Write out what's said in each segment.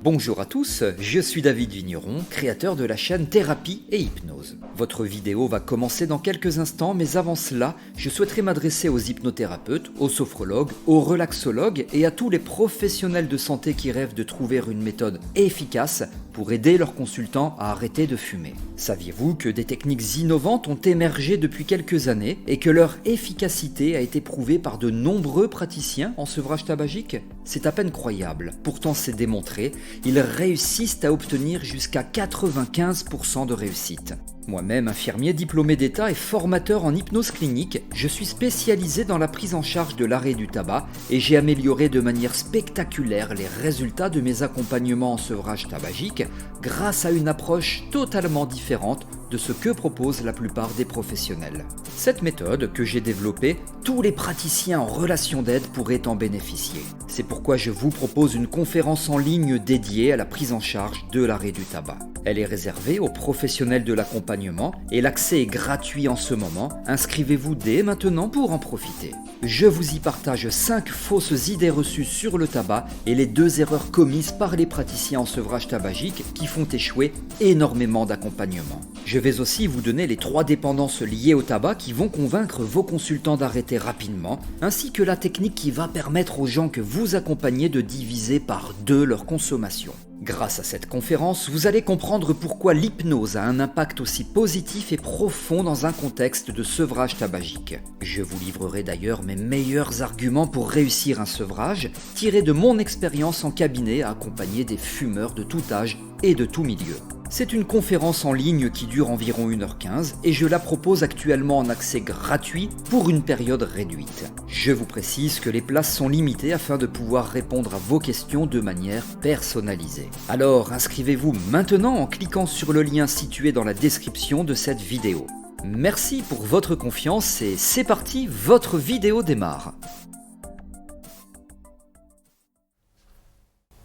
Bonjour à tous, je suis David Vigneron, créateur de la chaîne Thérapie et Hypnose. Votre vidéo va commencer dans quelques instants, mais avant cela, je souhaiterais m'adresser aux hypnothérapeutes, aux sophrologues, aux relaxologues et à tous les professionnels de santé qui rêvent de trouver une méthode efficace pour aider leurs consultants à arrêter de fumer. Saviez-vous que des techniques innovantes ont émergé depuis quelques années et que leur efficacité a été prouvée par de nombreux praticiens en sevrage tabagique ? C'est à peine croyable. Pourtant, c'est démontré, ils réussissent à obtenir jusqu'à 95% de réussite. Moi-même, infirmier diplômé d'État et formateur en hypnose clinique, je suis spécialisé dans la prise en charge de l'arrêt du tabac et j'ai amélioré de manière spectaculaire les résultats de mes accompagnements en sevrage tabagique grâce à une approche totalement différente de ce que proposent la plupart des professionnels. Cette méthode que j'ai développée, tous les praticiens en relation d'aide pourraient en bénéficier. C'est pourquoi je vous propose une conférence en ligne dédiée à la prise en charge de l'arrêt du tabac. Elle est réservée aux professionnels de l'accompagnement et l'accès est gratuit en ce moment. Inscrivez-vous dès maintenant pour en profiter. Je vous y partage 5 fausses idées reçues sur le tabac et les 2 erreurs commises par les praticiens en sevrage tabagique qui font échouer énormément d'accompagnements. Je vais aussi vous donner les 3 dépendances liées au tabac qui vont convaincre vos consultants d'arrêter rapidement, ainsi que la technique qui va permettre aux gens que vous accompagnez de diviser par 2 leur consommation. Grâce à cette conférence, vous allez comprendre pourquoi l'hypnose a un impact aussi positif et profond dans un contexte de sevrage tabagique. Je vous livrerai d'ailleurs mes meilleurs arguments pour réussir un sevrage, tirés de mon expérience en cabinet à accompagner des fumeurs de tout âge et de tout milieu. C'est une conférence en ligne qui dure environ 1h15 et je la propose actuellement en accès gratuit pour une période réduite. Je vous précise que les places sont limitées afin de pouvoir répondre à vos questions de manière personnalisée. Alors inscrivez-vous maintenant en cliquant sur le lien situé dans la description de cette vidéo. Merci pour votre confiance et c'est parti, votre vidéo démarre.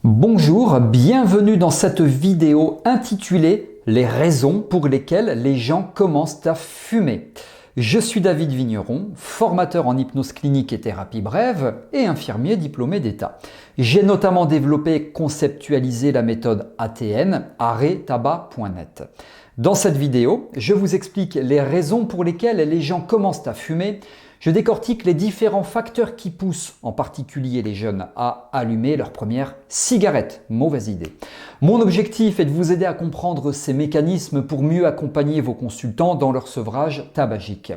Bonjour, bienvenue dans cette vidéo intitulée « Les raisons pour lesquelles les gens commencent à fumer ». Je suis David Vigneron, formateur en hypnose clinique et thérapie brève et infirmier diplômé d'État. J'ai notamment développé et conceptualisé la méthode ATN, arrêttabac.net. Dans cette vidéo, je vous explique les raisons pour lesquelles les gens commencent à fumer. Je décortique les différents facteurs qui poussent, en particulier les jeunes, à allumer leur première cigarette. Mauvaise idée. Mon objectif est de vous aider à comprendre ces mécanismes pour mieux accompagner vos consultants dans leur sevrage tabagique.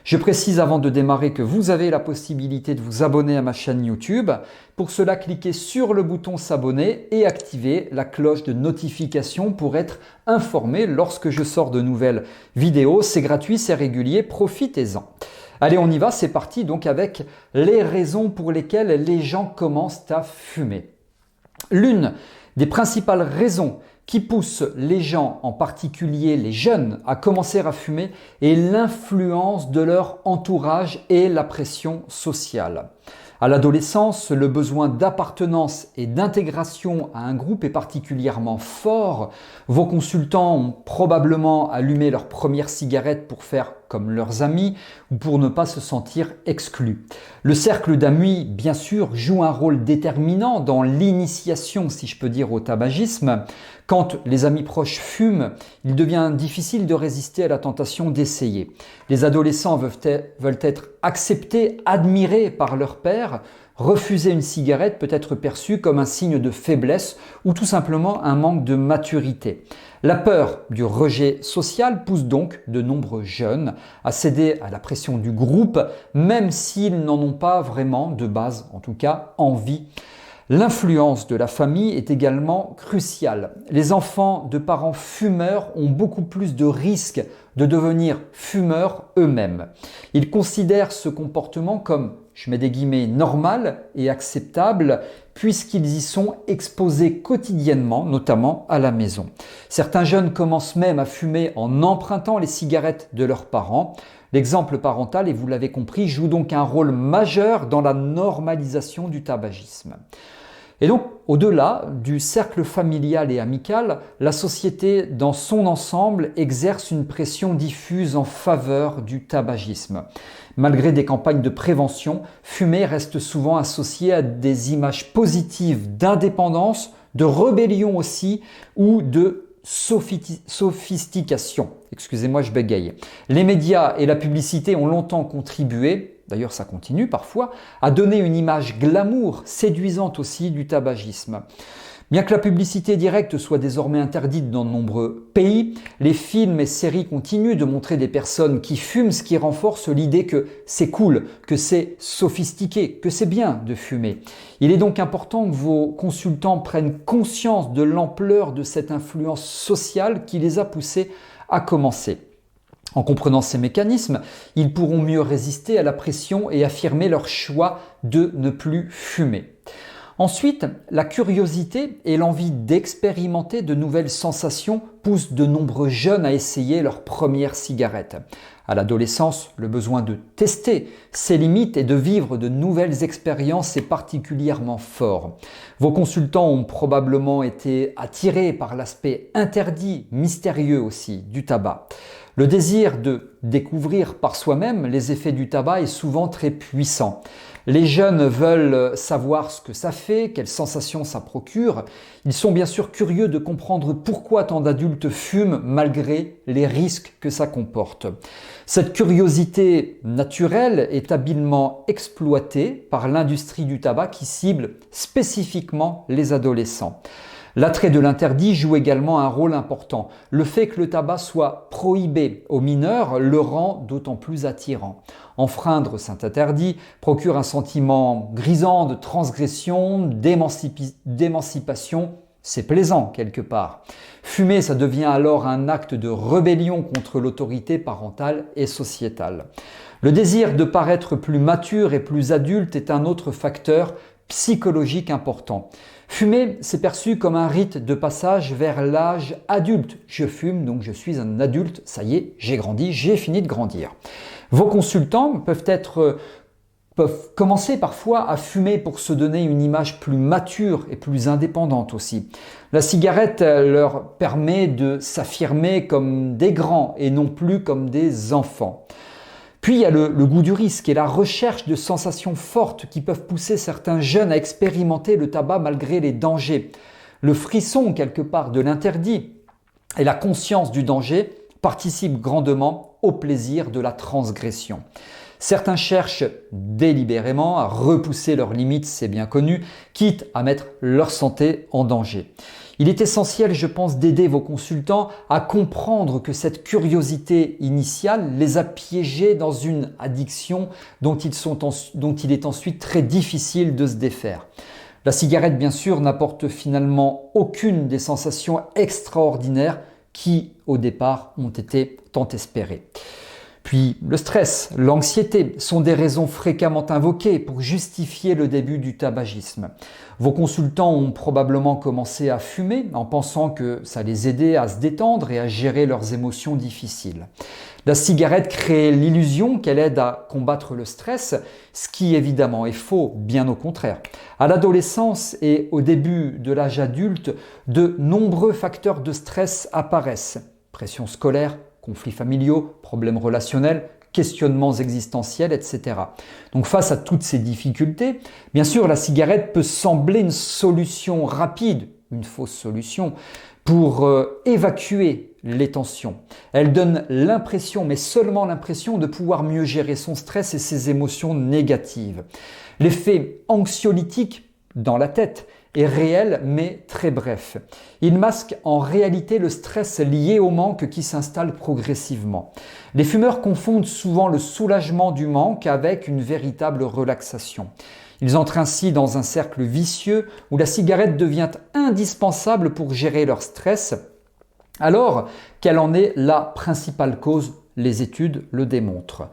Je précise avant de démarrer que vous avez la possibilité de vous abonner à ma chaîne YouTube. Pour cela, cliquez sur le bouton s'abonner et activez la cloche de notification pour être informé lorsque je sors de nouvelles vidéos. C'est gratuit, c'est régulier, profitez-en. Allez, on y va, c'est parti donc avec les raisons pour lesquelles les gens commencent à fumer. L'une des principales raisons qui poussent les gens, en particulier les jeunes, à commencer à fumer est l'influence de leur entourage et la pression sociale. À l'adolescence, le besoin d'appartenance et d'intégration à un groupe est particulièrement fort. Vos consultants ont probablement allumé leur première cigarette pour faire comme leurs amis ou pour ne pas se sentir exclus. Le cercle d'amis, bien sûr, joue un rôle déterminant dans l'initiation, si je peux dire, au tabagisme. Quand les amis proches fument, il devient difficile de résister à la tentation d'essayer. Les adolescents veulent être acceptés, admirés par leur père. Refuser une cigarette peut être perçu comme un signe de faiblesse ou tout simplement un manque de maturité. La peur du rejet social pousse donc de nombreux jeunes à céder à la pression du groupe, même s'ils n'en ont pas vraiment de base, en tout cas envie. L'influence de la famille est également cruciale. Les enfants de parents fumeurs ont beaucoup plus de risques de devenir fumeurs eux-mêmes. Ils considèrent ce comportement comme, je mets des guillemets, normal et acceptable puisqu'ils y sont exposés quotidiennement, notamment à la maison. Certains jeunes commencent même à fumer en empruntant les cigarettes de leurs parents. L'exemple parental, et vous l'avez compris, joue donc un rôle majeur dans la normalisation du tabagisme. Et donc, au-delà du cercle familial et amical, la société dans son ensemble exerce une pression diffuse en faveur du tabagisme. Malgré des campagnes de prévention, fumer reste souvent associé à des images positives d'indépendance, de rébellion aussi ou de sophistication. Excusez-moi, je bégaye. Les médias et la publicité ont longtemps contribué, d'ailleurs ça continue parfois, à donner une image glamour, séduisante aussi du tabagisme. Bien que la publicité directe soit désormais interdite dans de nombreux pays, les films et séries continuent de montrer des personnes qui fument, ce qui renforce l'idée que c'est cool, que c'est sophistiqué, que c'est bien de fumer. Il est donc important que vos consultants prennent conscience de l'ampleur de cette influence sociale qui les a poussés à commencer. En comprenant ces mécanismes, ils pourront mieux résister à la pression et affirmer leur choix de ne plus fumer. Ensuite, la curiosité et l'envie d'expérimenter de nouvelles sensations poussent de nombreux jeunes à essayer leur première cigarette. À l'adolescence, le besoin de tester ses limites et de vivre de nouvelles expériences est particulièrement fort. Vos consultants ont probablement été attirés par l'aspect interdit, mystérieux aussi, du tabac. Le désir de découvrir par soi-même les effets du tabac est souvent très puissant. Les jeunes veulent savoir ce que ça fait, quelles sensations ça procure. Ils sont bien sûr curieux de comprendre pourquoi tant d'adultes fument malgré les risques que ça comporte. Cette curiosité naturelle est habilement exploitée par l'industrie du tabac qui cible spécifiquement les adolescents. L'attrait de l'interdit joue également un rôle important. Le fait que le tabac soit prohibé aux mineurs le rend d'autant plus attirant. Enfreindre cet interdit procure un sentiment grisant de transgression, d'émancipation. C'est plaisant quelque part. Fumer, ça devient alors un acte de rébellion contre l'autorité parentale et sociétale. Le désir de paraître plus mature et plus adulte est un autre facteur psychologique important. Fumer, c'est perçu comme un rite de passage vers l'âge adulte. Je fume, donc je suis un adulte, ça y est, j'ai grandi, j'ai fini de grandir. Vos consultants peuvent commencer parfois à fumer pour se donner une image plus mature et plus indépendante aussi. La cigarette leur permet de s'affirmer comme des grands et non plus comme des enfants. Puis il y a le goût du risque et la recherche de sensations fortes qui peuvent pousser certains jeunes à expérimenter le tabac malgré les dangers. Le frisson quelque part de l'interdit et la conscience du danger participent grandement au plaisir de la transgression. Certains cherchent délibérément à repousser leurs limites, c'est bien connu, quitte à mettre leur santé en danger. Il est essentiel, je pense, d'aider vos consultants à comprendre que cette curiosité initiale les a piégés dans une addiction dont il est ensuite très difficile de se défaire. La cigarette, bien sûr, n'apporte finalement aucune des sensations extraordinaires qui, au départ, ont été tant espérées. Puis le stress, l'anxiété sont des raisons fréquemment invoquées pour justifier le début du tabagisme. Vos consultants ont probablement commencé à fumer en pensant que ça les aidait à se détendre et à gérer leurs émotions difficiles. La cigarette crée l'illusion qu'elle aide à combattre le stress, ce qui évidemment est faux, bien au contraire. À l'adolescence et au début de l'âge adulte, de nombreux facteurs de stress apparaissent. Pression scolaire, conflits familiaux, problèmes relationnels, questionnements existentiels, etc. Donc face à toutes ces difficultés, bien sûr la cigarette peut sembler une solution rapide, une fausse solution, pour évacuer les tensions. Elle donne l'impression, mais seulement l'impression, de pouvoir mieux gérer son stress et ses émotions négatives. L'effet anxiolytique dans la tête est réel mais très bref. Il masque en réalité le stress lié au manque qui s'installe progressivement. Les fumeurs confondent souvent le soulagement du manque avec une véritable relaxation. Ils entrent ainsi dans un cercle vicieux où la cigarette devient indispensable pour gérer leur stress, alors qu'elle en est la principale cause. Les études le démontrent.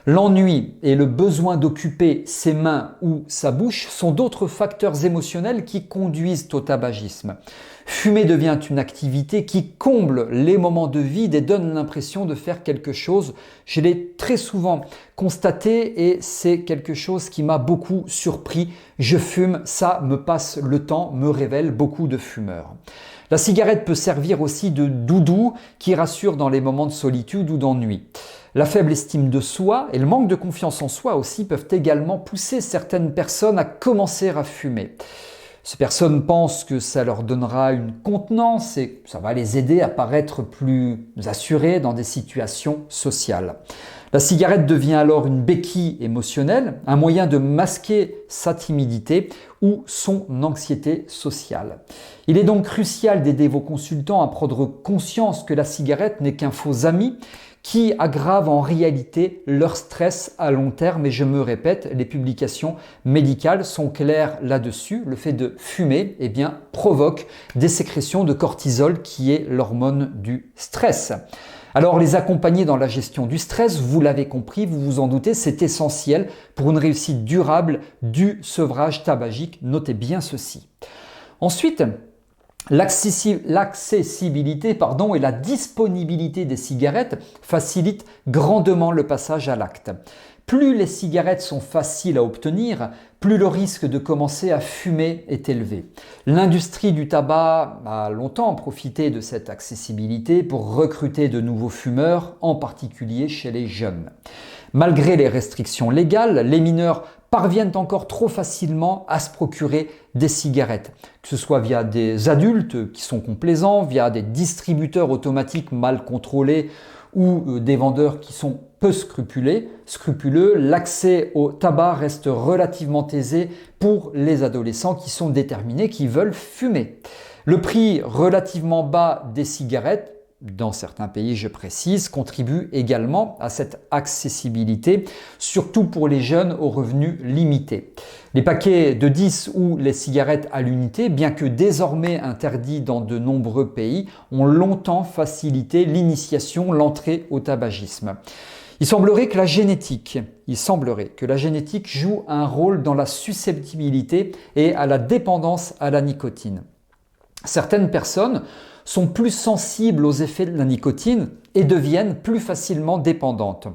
L'ennui et le besoin d'occuper ses mains ou sa bouche sont d'autres facteurs émotionnels qui conduisent au tabagisme. Fumer devient une activité qui comble les moments de vide et donne l'impression de faire quelque chose. Je l'ai très souvent constaté et c'est quelque chose qui m'a beaucoup surpris. Je fume, ça me passe le temps, me révèle beaucoup de fumeurs. La cigarette peut servir aussi de doudou qui rassure dans les moments de solitude ou d'ennui. La faible estime de soi et le manque de confiance en soi aussi peuvent également pousser certaines personnes à commencer à fumer. Ces personnes pensent que ça leur donnera une contenance et ça va les aider à paraître plus assurés dans des situations sociales. La cigarette devient alors une béquille émotionnelle, un moyen de masquer sa timidité ou son anxiété sociale. Il est donc crucial d'aider vos consultants à prendre conscience que la cigarette n'est qu'un faux ami qui aggrave en réalité leur stress à long terme. Et je me répète, les publications médicales sont claires là-dessus. Le fait de fumer provoque des sécrétions de cortisol qui est l'hormone du stress. Alors les accompagner dans la gestion du stress, vous l'avez compris, vous vous en doutez, c'est essentiel pour une réussite durable du sevrage tabagique. Notez bien ceci. Ensuite, l'accessibilité et la disponibilité des cigarettes facilitent grandement le passage à l'acte. Plus les cigarettes sont faciles à obtenir, plus le risque de commencer à fumer est élevé. L'industrie du tabac a longtemps profité de cette accessibilité pour recruter de nouveaux fumeurs, en particulier chez les jeunes. Malgré les restrictions légales, les mineurs parviennent encore trop facilement à se procurer des cigarettes, que ce soit via des adultes qui sont complaisants, via des distributeurs automatiques mal contrôlés ou des vendeurs qui sont peu scrupuleux. L'accès au tabac reste relativement aisé pour les adolescents qui sont déterminés, qui veulent fumer. Le prix relativement bas des cigarettes, dans certains pays, je précise, contribue également à cette accessibilité, surtout pour les jeunes aux revenus limités. Les paquets de 10 ou les cigarettes à l'unité, bien que désormais interdits dans de nombreux pays, ont longtemps facilité l'initiation, l'entrée au tabagisme. Il semblerait que la génétique joue un rôle dans la susceptibilité et à la dépendance à la nicotine. Certaines personnes sont plus sensibles aux effets de la nicotine et deviennent plus facilement dépendantes.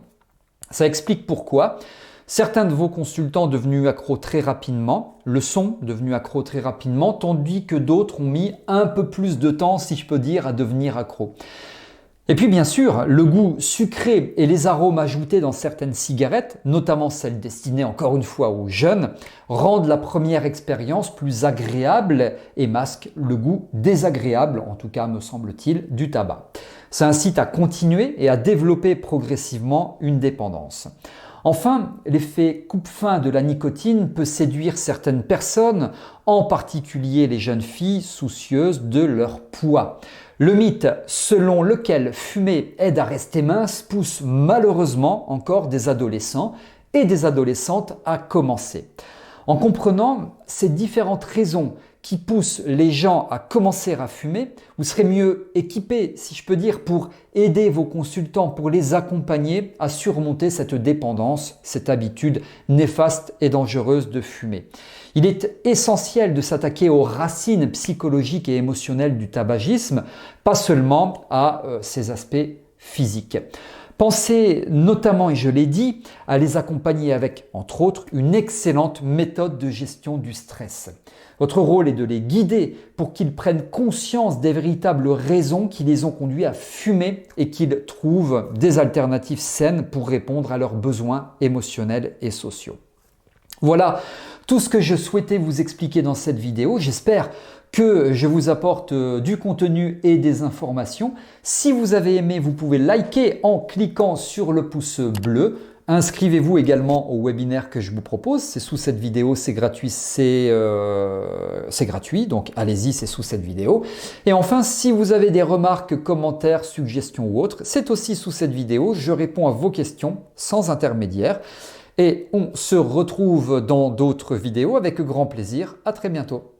Ça explique pourquoi certains de vos consultants devenus accros très rapidement le sont devenus accros très rapidement, tandis que d'autres ont mis un peu plus de temps, si je peux dire, à devenir accros. Et puis bien sûr, le goût sucré et les arômes ajoutés dans certaines cigarettes, notamment celles destinées encore une fois aux jeunes, rendent la première expérience plus agréable et masquent le goût désagréable, en tout cas me semble-t-il, du tabac. Ça incite à continuer et à développer progressivement une dépendance. Enfin, l'effet coupe-faim de la nicotine peut séduire certaines personnes, en particulier les jeunes filles soucieuses de leur poids. Le mythe selon lequel fumer aide à rester mince pousse malheureusement encore des adolescents et des adolescentes à commencer. En comprenant ces différentes raisons qui poussent les gens à commencer à fumer, vous serez mieux équipé, si je peux dire, pour aider vos consultants, pour les accompagner à surmonter cette dépendance, cette habitude néfaste et dangereuse de fumer. Il est essentiel de s'attaquer aux racines psychologiques et émotionnelles du tabagisme, pas seulement à ses aspects physiques. Pensez notamment, et je l'ai dit, à les accompagner avec, entre autres, une excellente méthode de gestion du stress. Votre rôle est de les guider pour qu'ils prennent conscience des véritables raisons qui les ont conduits à fumer et qu'ils trouvent des alternatives saines pour répondre à leurs besoins émotionnels et sociaux. Voilà tout ce que je souhaitais vous expliquer dans cette vidéo. J'espère que je vous apporte du contenu et des informations. Si vous avez aimé, vous pouvez liker en cliquant sur le pouce bleu. Inscrivez-vous également au webinaire que je vous propose. C'est sous cette vidéo, c'est gratuit, donc allez-y, c'est sous cette vidéo. Et enfin, si vous avez des remarques, commentaires, suggestions ou autres, c'est aussi sous cette vidéo. Je réponds à vos questions sans intermédiaire. Et on se retrouve dans d'autres vidéos avec grand plaisir. À très bientôt.